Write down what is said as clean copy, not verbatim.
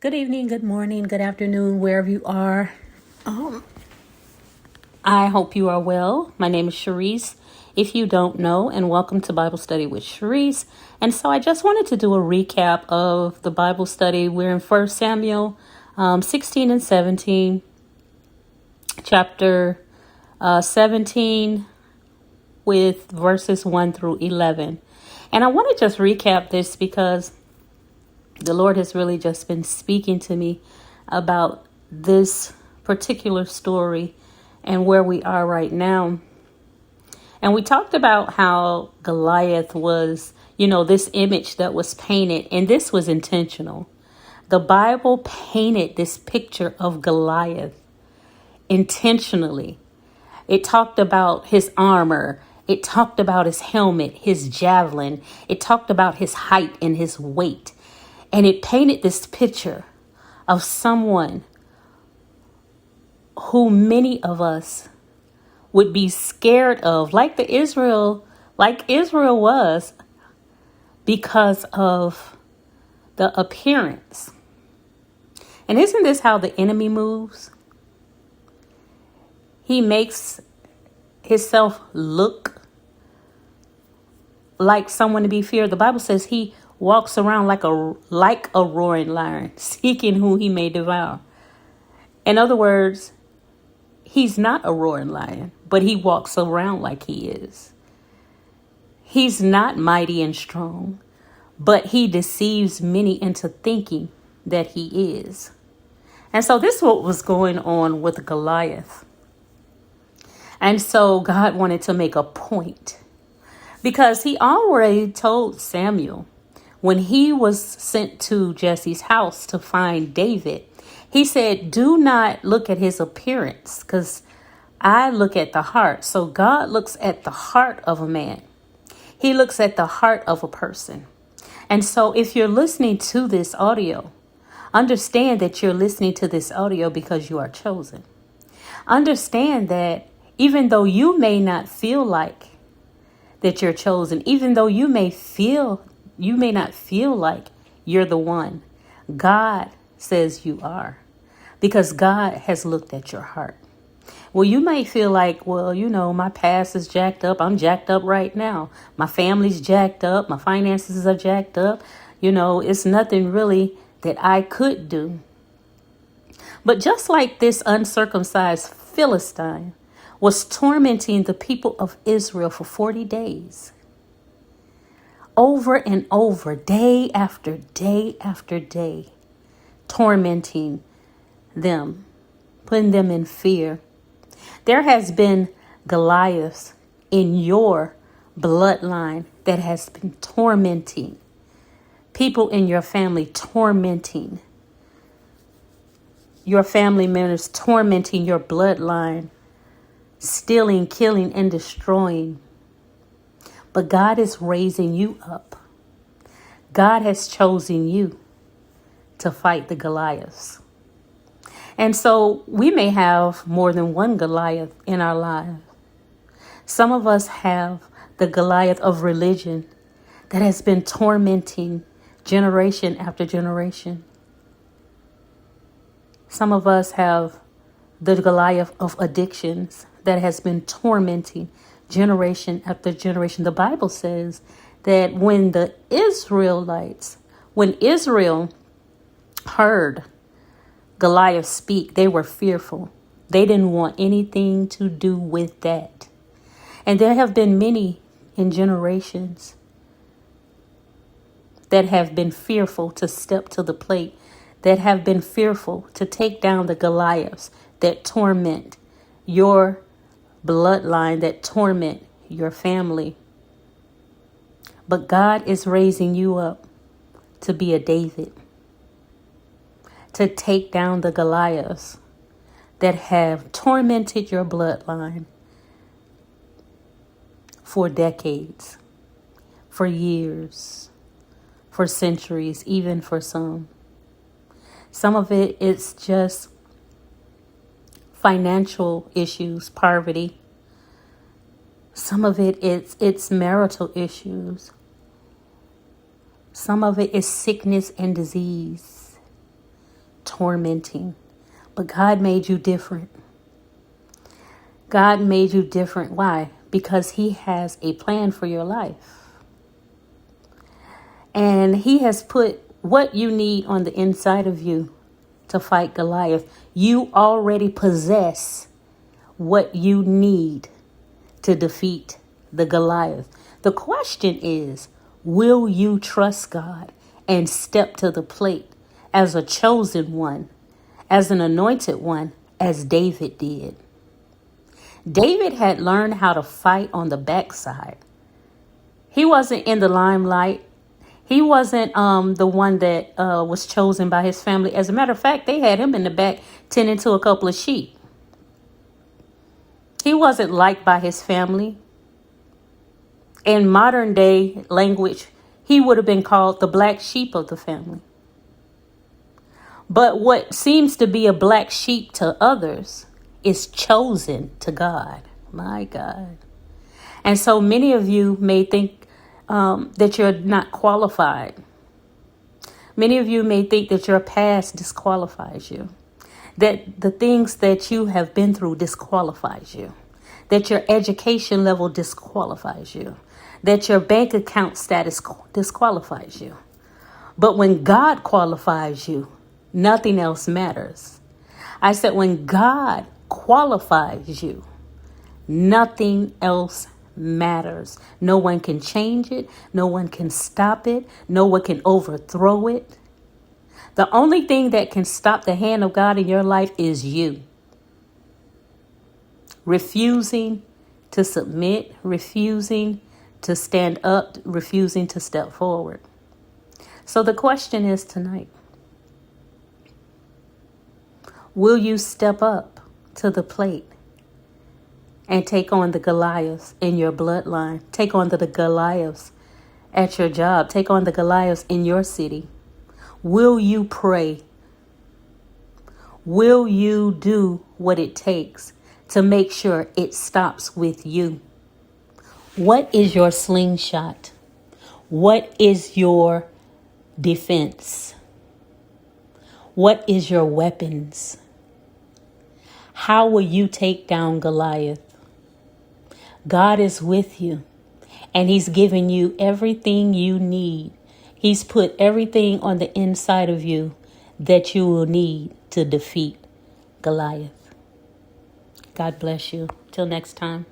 Good evening, good morning, good afternoon, wherever you are. I hope you are well. My name is Charisse, if you don't know, and welcome to Bible Study with Charisse. And so I just wanted to do a recap of the Bible study. We're in 1 Samuel 16 and 17, chapter 17 with verses 1 through 11. And I want to just recap this because the Lord has really just been speaking to me about this particular story and where we are right now. And we talked about how Goliath was, this image that was painted, and this was intentional. The Bible painted this picture of Goliath intentionally. It talked about his armor. It talked about his helmet, his javelin. It talked about his height and his weight. And it painted this picture of someone who many of us would be scared of, like Israel was, because of the appearance. And isn't this how the enemy moves? He makes himself look like someone to be feared. The Bible says he walks around like a roaring lion, seeking who he may devour. In other words, he's not a roaring lion, but he walks around like he is. He's not mighty and strong, but he deceives many into thinking that he is. And so this is what was going on with Goliath. And so God wanted to make a point, because he already told Samuel when he was sent to Jesse's house to find David, he said, do not look at his appearance, because I look at the heart. So God looks at the heart of a man. He looks at the heart of a person. And so if you're listening to this audio, understand that you're listening to this audio because you are chosen. Understand that even though you may not feel like that you're chosen, even though you may not feel like you're the one, God says you are, because God has looked at your heart. Well, you may feel like, my past is jacked up. I'm jacked up right now. My family's jacked up. My finances are jacked up. It's nothing really that I could do. But just like this uncircumcised Philistine was tormenting the people of Israel for 40 days, over and over, day after day after day, tormenting them, putting them in fear. There has been Goliaths in your bloodline that has been tormenting people in your family, tormenting your family members, tormenting your bloodline, stealing, killing, and destroying. But God is raising you up. God has chosen you to fight the Goliaths. And so we may have more than one Goliath in our lives. Some of us have the Goliath of religion that has been tormenting generation after generation. Some of us have the Goliath of addictions that has been tormenting generation after generation. The Bible says that when Israel heard Goliath speak, they were fearful. They didn't want anything to do with that. And there have been many in generations that have been fearful to step to the plate, that have been fearful to take down the Goliaths that torment your bloodline, that torment your family. But God is raising you up to be a David, to take down the Goliaths that have tormented your bloodline for decades, for years, for centuries, even for some. Some of it is just financial issues, poverty. Some of it's marital issues. Some of it is sickness and disease. tormenting. But God made you different. God made you different. Why? Because he has a plan for your life. And he has put what you need on the inside of you to fight Goliath. You already possess what you need to defeat the Goliath. The question is, will you trust God and step to the plate as a chosen one, as an anointed one, as David did? David had learned how to fight on the backside. He wasn't in the limelight. He wasn't the one that was chosen by his family. As a matter of fact, they had him in the back tending to a couple of sheep. He wasn't liked by his family. In modern day language, he would have been called the black sheep of the family. But what seems to be a black sheep to others is chosen to God. My God. And so many of you may think that you're not qualified. Many of you may think that your past disqualifies you, that the things that you have been through disqualifies you, that your education level disqualifies you, that your bank account status disqualifies you. But when God qualifies you, nothing else matters. I said, when God qualifies you, nothing else matters. No one can change it. No one can stop it. No one can overthrow it. The only thing that can stop the hand of God in your life is you. Refusing to submit, refusing to stand up, refusing to step forward. So the question is tonight, will you step up to the plate and take on the Goliaths in your bloodline? Take on the Goliaths at your job. Take on the Goliaths in your city. Will you pray? Will you do what it takes to make sure it stops with you? What is your slingshot? What is your defense? What is your weapons? How will you take down Goliath? God is with you, and he's given you everything you need. He's put everything on the inside of you that you will need to defeat Goliath. God bless you. Till next time.